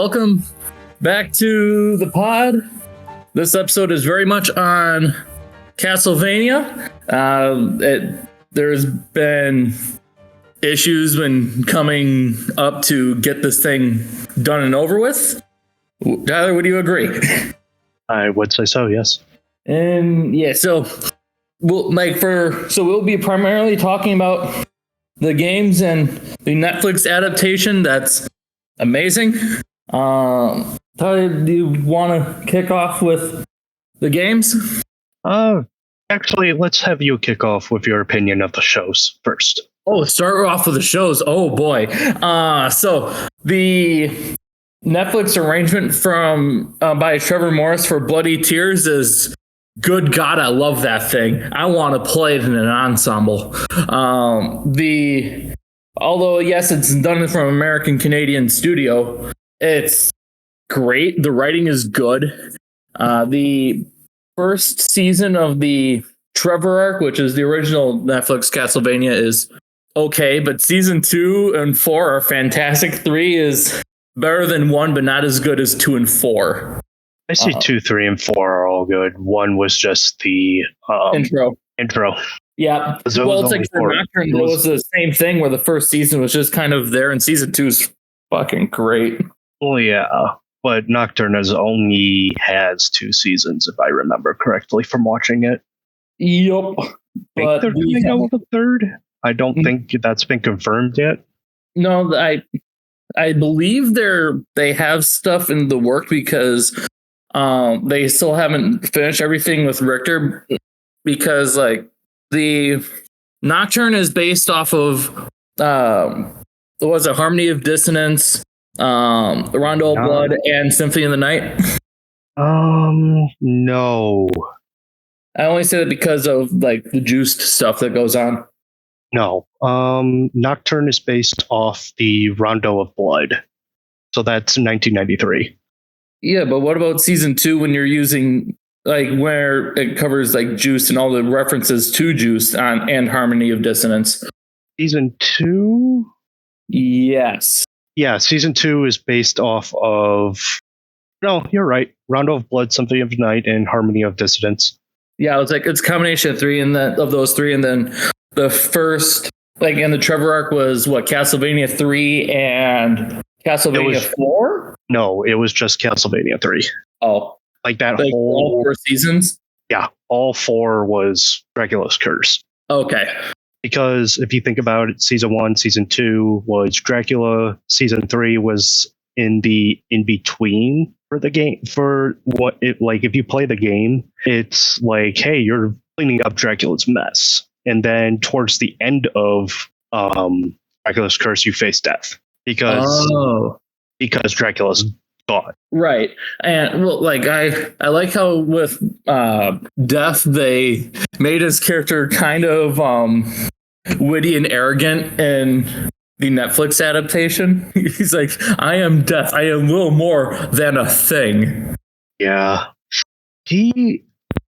welcome back to the pod. This episode is very much on Castlevania. There's been issues when coming up to get this thing done and over with. Tyler, would you agree? I would say so, yes. And yeah, so we'll be primarily talking about the games and the Netflix adaptation. That's amazing. Tyler, do you want to kick off with the games? Actually, let's have you kick off with your opinion of the shows first. Oh, start off with the shows. Oh boy. So the Netflix arrangement from by Trevor Morris for Bloody Tears is good. God, I love that thing. I want to play it in an ensemble. Although yes, it's done from an American-Canadian studio, it's great. The writing is good. The first season of the Trevor arc, which is the original Netflix Castlevania, is okay, but season 2 and 4 are fantastic. 3 is better than 1, but not as good as 2 and 4. I see 2, 3, and 4 are all good. 1 was just the intro. Yeah. Well, it's like for Nocturne, it was the same thing where the first season was just kind of there, and season 2 is fucking great. Oh, yeah. But Nocturne only has 2 seasons, if I remember correctly from watching it. Yup. But they're coming out with a third. I don't think that's been confirmed yet. No, I believe they have stuff in the work because they still haven't finished everything with Richter, because like the Nocturne is based off of Harmony of Dissonance, Rondo of Blood, and Symphony of the Night? No. I only say that because of like the juiced stuff that goes on. No. Nocturne is based off the Rondo of Blood. So that's 1993. Yeah, but what about season 2 when you're using like where it covers like Juice and all the references to Juice and Harmony of Dissonance? Season 2? Yes. Yeah, season 2 is based off of... No, you're right. Rondo of Blood, Symphony of the Night, and Harmony of Dissonance. Yeah, it's a combination of 3 and of those 3, and then the first, like, and the Trevor arc was what, Castlevania 3 and Castlevania 4? No, it was just Castlevania 3. Oh, like that like whole all 4 seasons. Yeah, all 4 was Dracula's Curse. Okay. Because if you think about it, season 1, season 2 was Dracula. Season 3 was in between for the game. For what it like, if you play the game, it's like, hey, you're cleaning up Dracula's mess, and then towards the end of Dracula's Curse, you face death because Dracula's gone. Right. And well, like I like how with Death they made his character kind of witty and arrogant in the Netflix adaptation. He's like, I am Death. I am little more than a thing. Yeah. He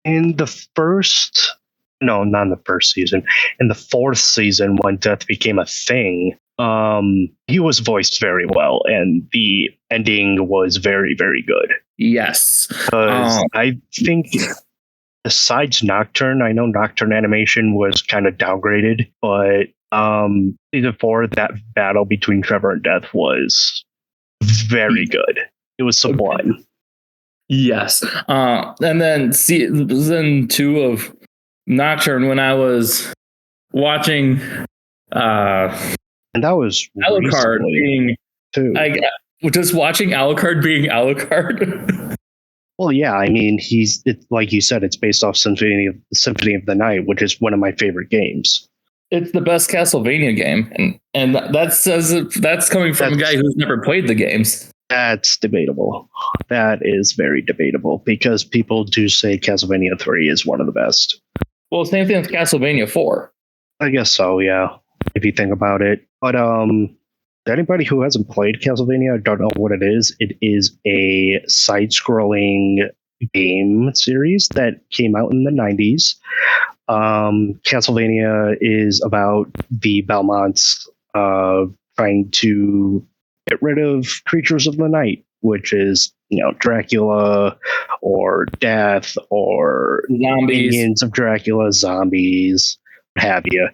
in the first no, not in the first season. In the 4th season, when Death became a thing, he was voiced very well, and the ending was very, very good. Yes. I think besides Nocturne, I know Nocturne animation was kind of downgraded, but season 4, that battle between Trevor and Death was very good. It was sublime. Okay. Yes. And then season 2 of Nocturne, when I was watching and that was Alucard being too. Just watching Alucard being Alucard. Well, yeah, I mean, like you said, it's based off Symphony of the Night, which is one of my favorite games. It's the best Castlevania game, and that's coming from a guy who's never played the games. That's debatable. That is very debatable, because people do say Castlevania 3 is one of the best. Well, same thing with Castlevania 4. I guess so, yeah, if you think about it. But anybody who hasn't played Castlevania, I don't know what it is. It is a side-scrolling game series that came out in the 90s. Castlevania is about the Belmonts trying to get rid of creatures of the night which is, Dracula or death or Zombies. minions of Dracula, zombies, what have you.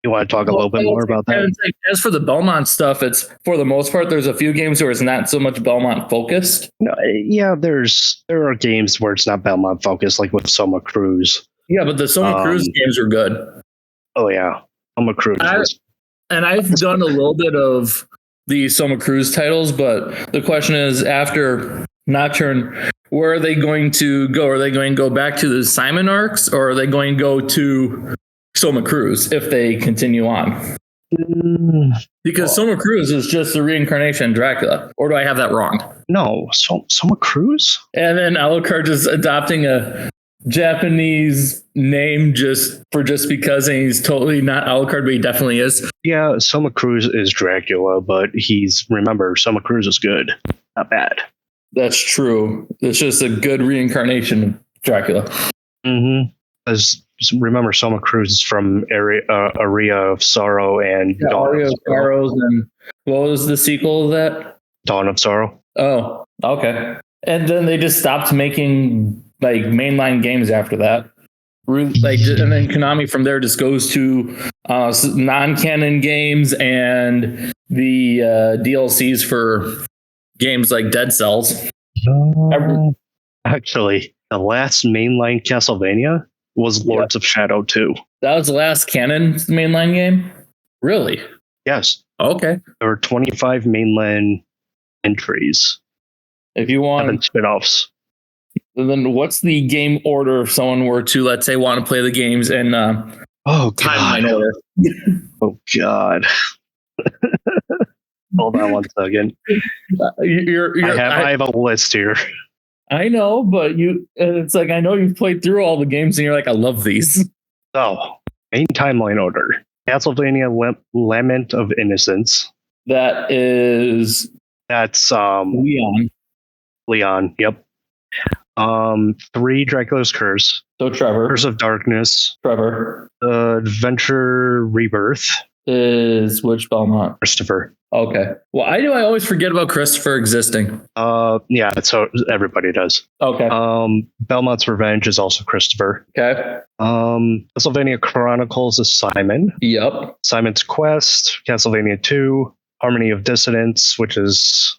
You want to talk a little bit more about that? As for the Belmont stuff, it's for the most part, there's a few games where it's not so much Belmont focused. No, yeah, there are games where it's not Belmont focused, like with Soma Cruise. Yeah, but the Soma Cruise games are good. Oh yeah, Soma Cruise. And I've done a little bit of the Soma Cruise titles, but the question is, after Nocturne, where are they going to go? Are they going to go back to the Simon arcs, or are they going to go to Soma Cruise if they continue on? Because Soma Cruise is just the reincarnation of Dracula. Or do I have that wrong? No, Soma Cruise? And then Alucard is adopting a Japanese name just because, and he's totally not Alucard, but he definitely is. Yeah, Soma Cruise is Dracula, but remember, Soma Cruise is good, not bad. That's true. It's just a good reincarnation of Dracula. Mm-hmm. Remember, Soma Cruise is from Aria of Sorrow and Aria of Sorrows, and what was the sequel of that? Dawn of Sorrow. Oh, okay. And then they just stopped making like mainline games after that. And then Konami from there just goes to non-canon games and the DLCs for games like Dead Cells. Actually, the last mainline Castlevania was Lords of Shadow 2. That was the last canon mainline game? Really? Yes. Okay. There were 25 mainline entries. If you want 7 spin-offs. Then what's the game order if someone were to, let's say, want to play the games in timeline order? Oh, God. Hold on one second. I have a list here. I know, but it's like, I know you've played through all the games and you're like, I love these. So, main timeline order. Castlevania Lament of Innocence. That's Leon. Yep. 3, Dracula's Curse. So Trevor. Curse of Darkness. Trevor. Adventure Rebirth. Is which Belmont? Christopher. Okay. Why do I always forget about Christopher existing? Yeah, so everybody does. Okay. Belmont's Revenge is also Christopher. Okay. Castlevania Chronicles is Simon. Yep. Simon's Quest, Castlevania 2, Harmony of Dissonance, which is,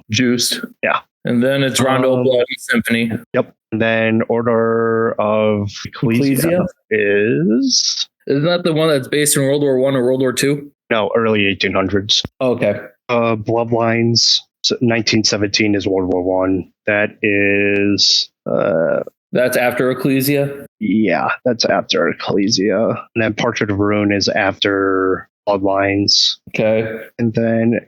Juiced. Yeah. And then it's Rondo Blood Symphony. Yep. And then Order of Ecclesia Isn't that the one that's based in World War I or World War II? No, early 1800s. Okay. Bloodlines, 1917 is World War One. That is... that's after Ecclesia? Yeah, that's after Ecclesia. And then Portrait of Ruin is after Bloodlines. Okay. And then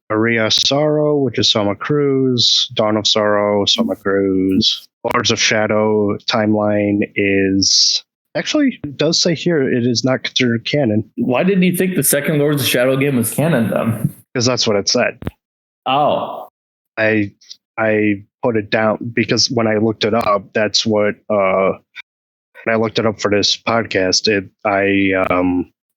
Aria of Sorrow, which is Soma Cruise. Dawn of Sorrow, Soma Cruise. Lords of Shadow timeline is... Actually, it does say here it is not considered canon. Why did you think the second Lords of Shadow game was canon then? Because that's what it said. Oh. I put it down because when I looked it up, that's what when I looked it up for this podcast,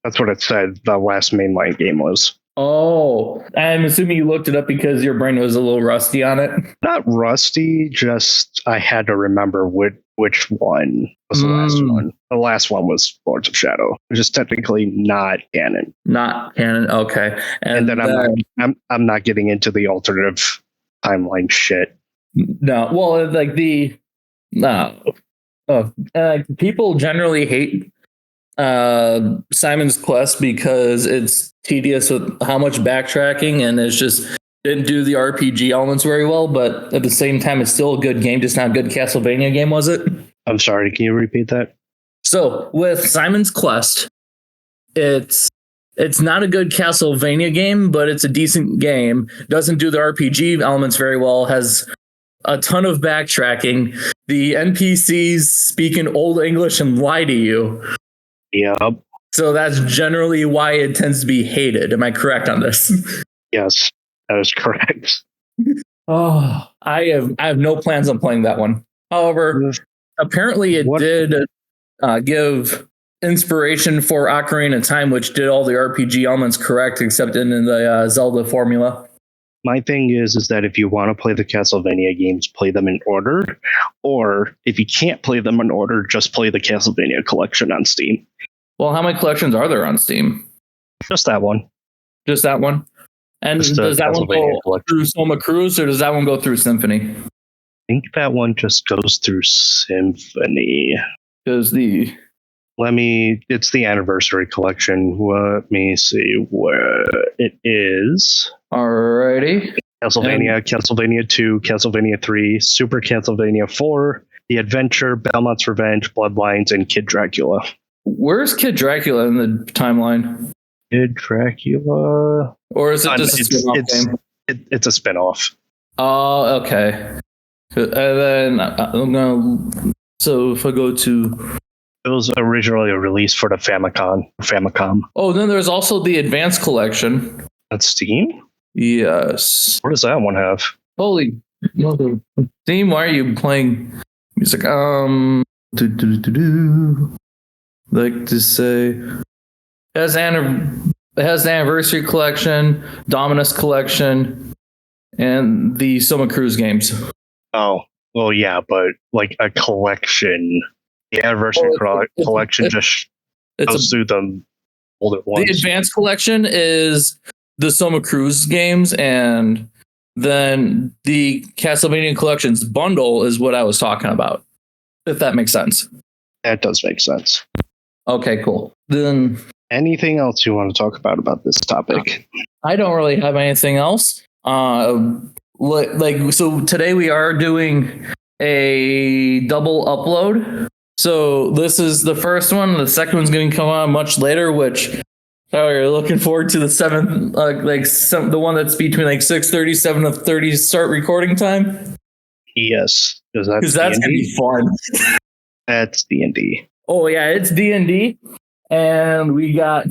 that's what it said the last mainline game was. Oh, I'm assuming you looked it up because your brain was a little rusty on it. Not rusty, just I had to remember which one was the last one. The last one was Lords of Shadow, which is technically not canon. Not canon, okay. And then I'm not getting into the alternative timeline shit. No, well, like people generally hate Simon's Quest because it's tedious with how much backtracking, and it's just didn't do the RPG elements very well, but at the same time it's still a good game, just not a good Castlevania game, was it? I'm sorry, can you repeat that? So with Simon's Quest, it's not a good Castlevania game, but it's a decent game. Doesn't do the RPG elements very well, has a ton of backtracking. The NPCs speak in Old English and lie to you. Yep. So that's generally why it tends to be hated. Am I correct on this? Yes, that is correct. Oh, I have no plans on playing that one. However, apparently it did give inspiration for Ocarina of Time, which did all the RPG elements correct, except in the Zelda formula. My thing is that if you want to play the Castlevania games, play them in order. Or if you can't play them in order, just play the Castlevania collection on Steam. Well, how many collections are there on Steam? Just that one. Just that one? And does that one go through Soma Cruz, or does that one go through Symphony? I think that one just goes through Symphony. Because it's the anniversary collection. Let me see where it is. Alrighty. Castlevania 2, Castlevania 3, Super Castlevania 4, The Adventure, Belmont's Revenge, Bloodlines, and Kid Dracula. Where's Kid Dracula in the timeline? Kid Dracula? Or is it just a spin-off game? It's a spin-off. Oh, okay. And then I'm going to... So if I go to... It was originally released for the Famicom. Oh, then there's also the Advanced Collection. That's Steam? Yes. What does that one have? Holy mother. Steam, why are you playing music? Like to say... It has the Anniversary Collection, Dominus Collection, and the Soma Cruz games. Oh, well, yeah, but like a collection. The Anniversary Collection just goes through them all at once. The Advanced Collection is the Soma Cruz games, and then the Castlevania Collections bundle is what I was talking about, if that makes sense. That does make sense. Okay, cool. Then... Anything else you want to talk about this topic? I don't really have anything else. So today we are doing a double upload. So this is the first one. The second one's going to come on much later, which you're looking forward to the 7th, the one that's between 6:30, 7:30 start recording time. Yes, because that's going to be fun. That's D&D. Oh yeah, it's D&D. And we got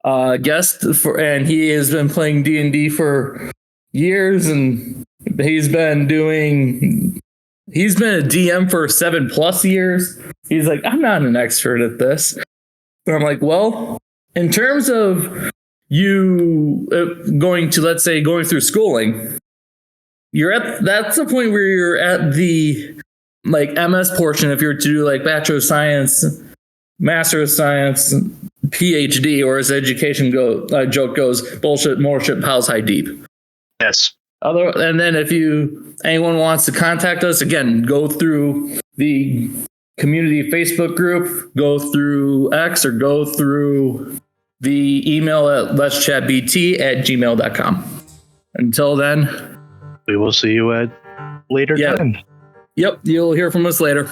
a guest and he has been playing D&D for years, and he's been a DM for 7+ years. He's like, I'm not an expert at this. And I'm like, well, in terms of you going through schooling, that's the point where you're at the MS portion. If you're to do Bachelor of Science, Master of Science, PhD, or as education joke goes, bullshit, moorshit, pals high deep. Yes. And then if anyone wants to contact us, again, go through the community Facebook group, go through X, or go through the email at letschatbt@gmail.com. Until then, we will see you at later time. Yep, you'll hear from us later.